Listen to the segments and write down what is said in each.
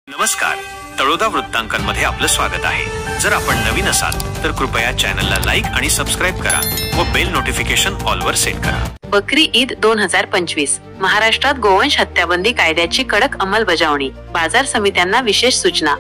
नमस्कार, तळोदा वृत्तांकनमध्ये आपलं स्वागत आहे। जर आपण नवीन असाल तर कृपया चॅनलला लाईक आणि सबस्क्राइब करा व बेल नोटिफिकेशन ऑल वर सेट करा। बकरी ईद 2025 महाराष्ट्रात गोवंश हत्याबंदी कायद्याची कडक अंमलबजावणी, बाजार समित्यांना विशेष सूचना।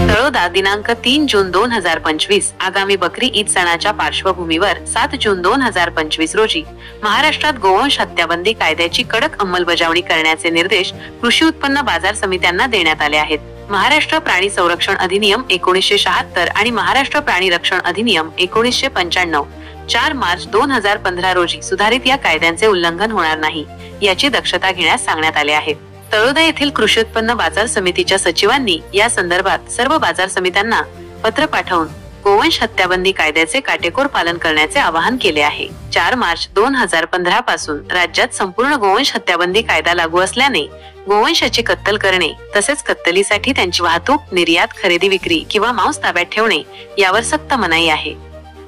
तळोदा दिनांक 3 जून 2025 आगामी बकरी ईद सणाच्या पार्श्वभूमीवर 7 जून 2025 रोजी महाराष्ट्रात गोवंश हत्याबंदी कायद्याची कडक अंमलबजावणी करण्याचे निर्देश कृषी उत्पन्न बाजार समित्यांना देण्यात आले आहेत। महाराष्ट्र प्राणी संरक्षण अधिनियम 1976 आणि महाराष्ट्र प्राणी रक्षण अधिनियम 1995 4 मार्च 2015 रोजी सुधारित या कायद्यांचे उल्लंघन होणार नाही याची दक्षता घेण्यास सांगण्यात आले आहे। तळोदा येथील कृषी उत्पन्न बाजार समितीच्या सचिवांनी या संदर्भात सर्व बाजार समित्यांना पत्र पाठवून गोवंश हत्याबंदी कायद्याचे काटेकोर पालन करण्याचे आवाहन केले आहे। 4 मार्च 2015 पासून राज्यात संपूर्ण गोवंश हत्याबंदी कायदा लागू असल्याने गोवंशाची कत्तल करणे तसेच कत्तलीसाठी त्यांची वाहतूक, निर्यात, खरेदी, विक्री किंवा मांस ताब्यात ठेवणे यावर सक्त मनाई आहे।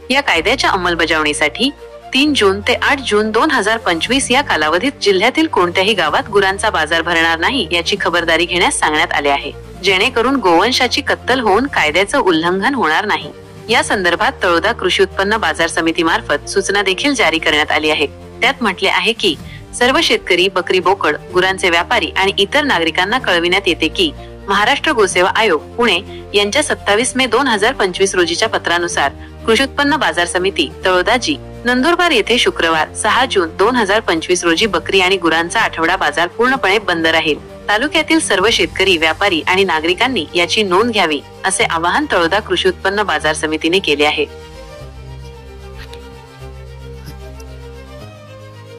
या कायद्याच्या अंमलबजावणीसाठी 3 जून ते 8 जून 2025 या कालावधीत जिल्ह्यातील कोणत्याही गावात गुरांचा बाजार भरणार नाही याची खबरदारी घेण्यास सांगण्यात आले आहे, जेणेकरून गोवंशाची कत्तल होऊन कायद्याचं उल्लंघन होणार नाही। या संदर्भात तळोदा कृषी उत्पन्न बाजार समितीमार्फत सूचना देखील जारी करण्यात आली आहे। त्यात म्हटले आहे की सर्व शेतकरी, बकरी, बोकड, गुरांचे व्यापारी आणि इतर नागरिकांना कळविण्यात येते की महाराष्ट्र गोसेवा आयोग पुणे यांच्या 27 मे 2025 रोजीच्या पत्रानुसार कृषी उत्पन्न बाजार समिती तळोदा जी नंदुरबार येथे शुक्रवार 6 जून 2025 रोजी बकरी आणि गुरांचा आठवडा बाजार पूर्णपणे बंद राहील। तालुक्यातील सर्व शेतकरी, व्यापारी आणि नागरिकांनी याची नोंद घ्यावी असे आवाहन तळोदा कृषी उत्पन्न बाजार समितीने केले आहे।